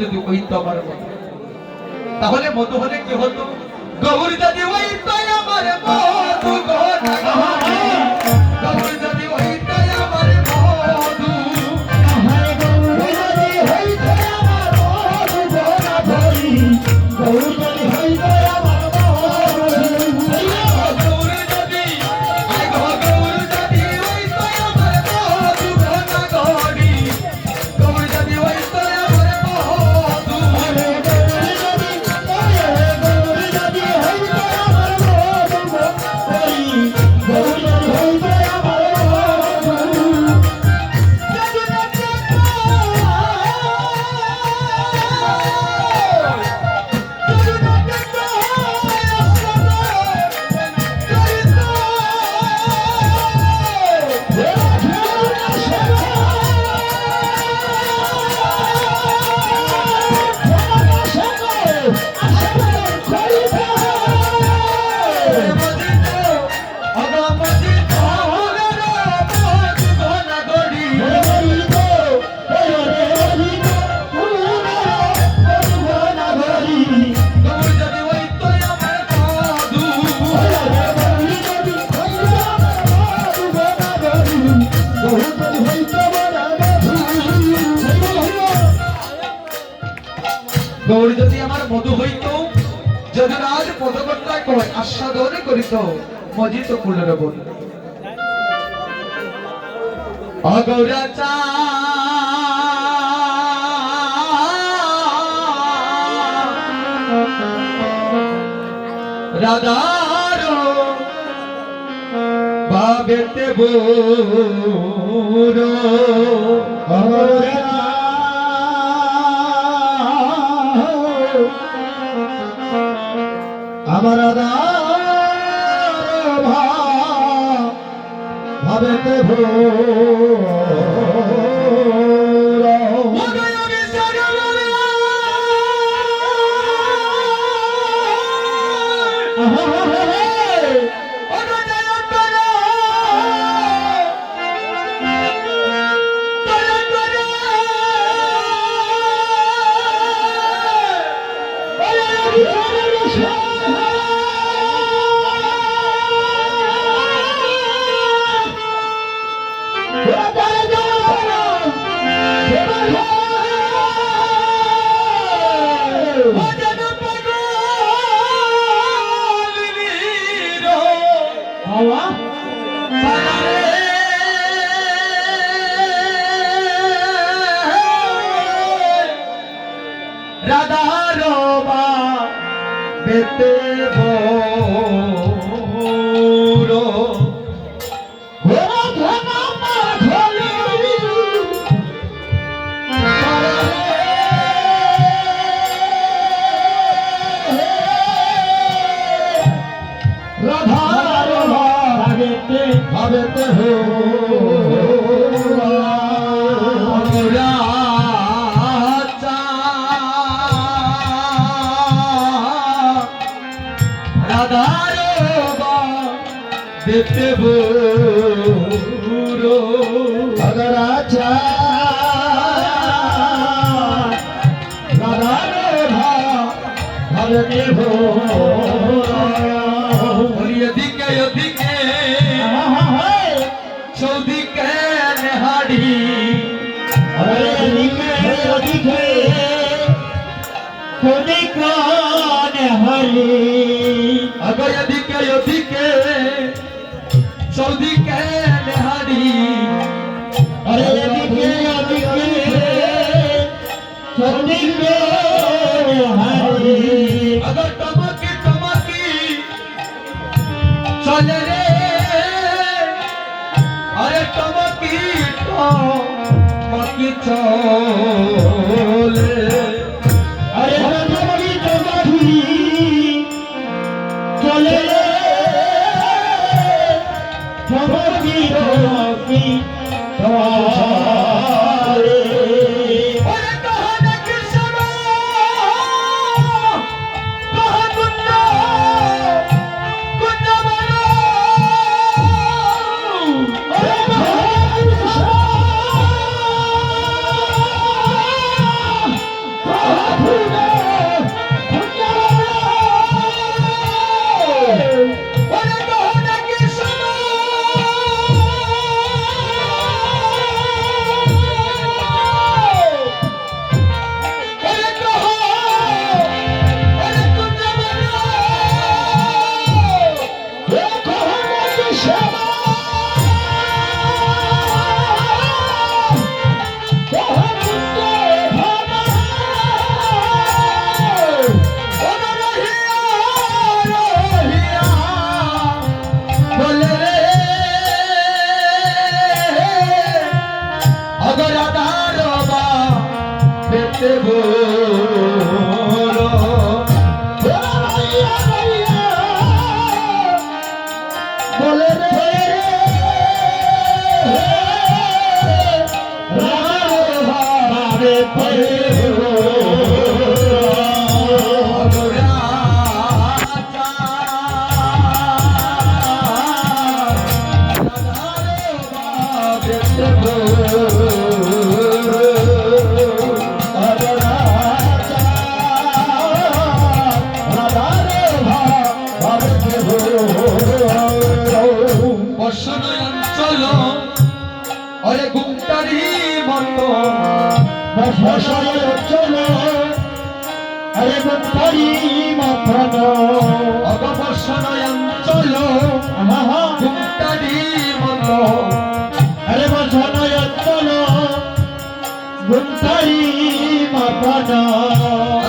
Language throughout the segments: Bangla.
যদি হইতো আমার মতো, তাহলে মধু হলে কি হতো? গৌর যদি হইতো আমার মধু গো না গো, গৌর যদি হইতো আমার মধু, গৌর যদি হইতো আমার মধু গো না ধরি, গৌর যদি হইতো আমার গৌর যদি আই গো, গৌর যদি হইতো আমার মধু গো না গরি, গৌর যদি হইতো আমার মধু, গৌর যদি আমার মধু হইত, যদুরাজ পদকর্তা কয় আস্বাদন করিত মজিত ফুলের বন। অগৌরাচা রাধার ভাবেতে বোর আমার ভাবেতে রাধার বেতে বোরো রাধার ভাবেতে হো বেতে বোরো अगर आचा भरते हो এদিকে ওদিকে চৌদিকে নেহাড়ি अरे दिखे दिखे कोने कान हरी अगर এদিকে ওদিকে চৌদিকে নেহাড়ি अरे दिखे दिखे कोने कान हरी अगर टमकी टमकी चले रे अरे टमकी टमकी चले अरे टमकी टमकी चले टमकी टमकी ফুলে ওরে গহনা কি সোনা ওরে গহ ওরে কুঞ্জ বনা ওরে রহিয়া রহিয়া বলে রে অগর আধার বা পেতে বলো বলে রে রাধে অঞ্চল অরে গুপ্তারি মতো বসরে চলো আরে মুক্তারি মাথন অবসর অঞ্চল গুপ্তারি মতো আরে বসরে চলো মুক্তারি মাথন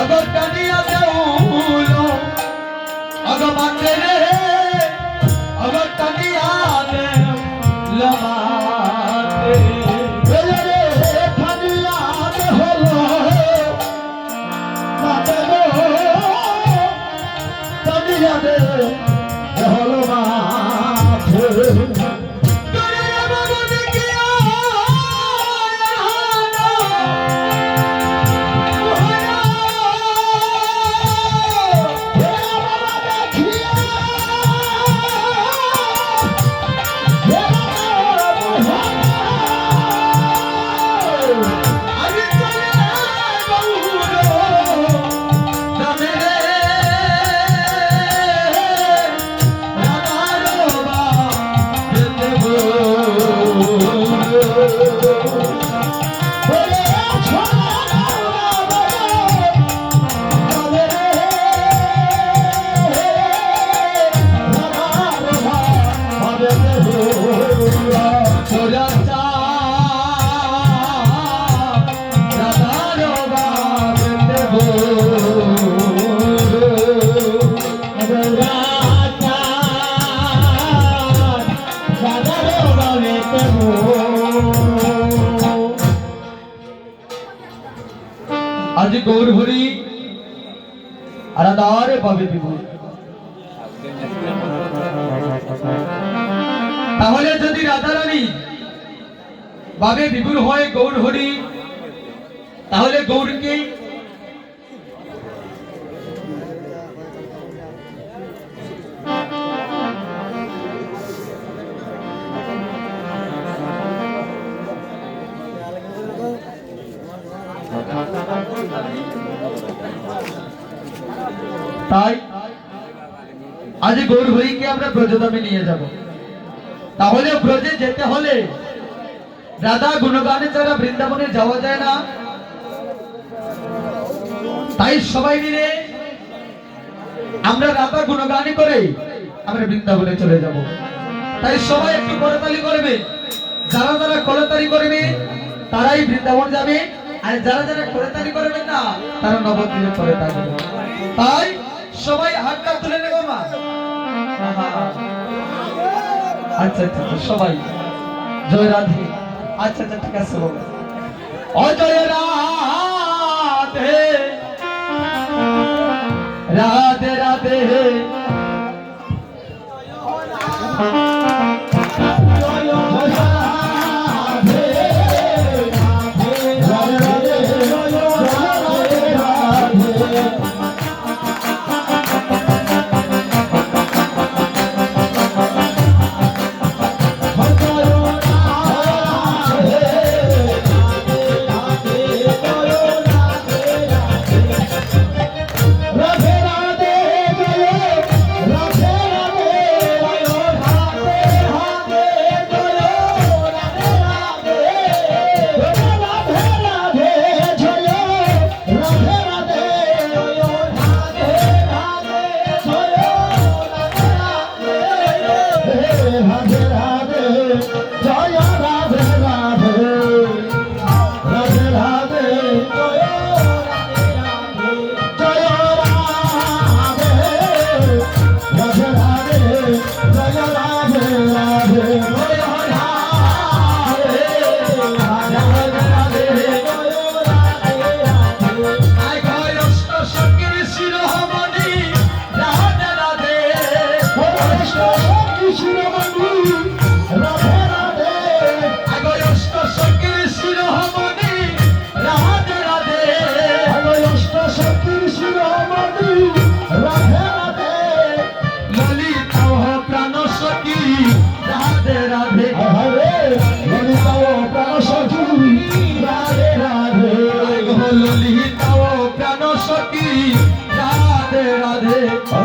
অগর কানিয়া দেউল অগর মাতে রে অগর কানিয়া দেউল মাতে হলো মাথে আজ গৌর হরি আরাদারে পাবে বিভূর তাহলে যদি রাধারানী বাবে বিভুর হয় গৌর হরি তাহলে গৌরকে তাই আজ গৌর হরিকে আমরা ব্রজধামে নিয়ে যাব তাহলে ব্রজে যেতে হলে রাধা গুণগানে ছাড়া বৃন্দাবনে যাওয়া যায় না তাই সবাই মিলে আমরা রাধা গুণগানে করে আমরা বৃন্দাবনে চলে যাব তাই সবাই একটু করতালি করবে যারা যারা করতালি করবে তারাই বৃন্দাবন যাবে আর যারা যারা করতালি করবে না তারা নবদ্বীপে করে থাকবে তাই সবাই হাতটা তুলে নেব মা আচ্ছা আচ্ছা সবাই জয় রাধে আচ্ছা আচ্ছা ঠিক আছে বলো অজয় রাধে রাধে রাধে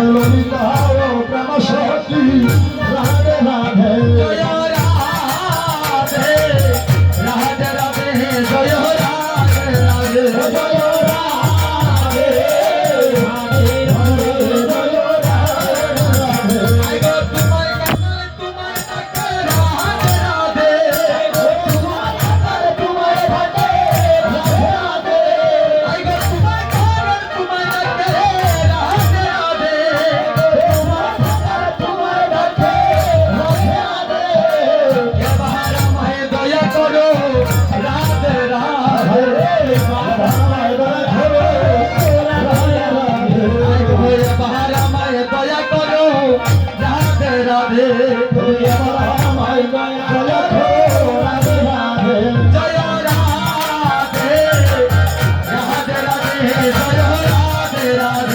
ললিতা ও প্রেম সখী রাধে রাধে জয় রাধে রাধে রাধে জয় রাধে রাধে জয় রাধে রাধে রাধে জয় রাধে রাধে আই গো তোমায় কানাই তোমায় ডাকে রাধে রাধে তোমায় ভাটে রাধে রাধে আই গো তোমায় কানাই তোমায় ডাকে রাধে রাধে তোমায় ভাটে রাধে রাধে হে বাহারা মায়ে দয়া করো রাধে রাধে আই গো হে বাহারা মায়ে দয়া করো রাধে রাধে জয় রাধে রাধে রাধে জয় রাধে রাধে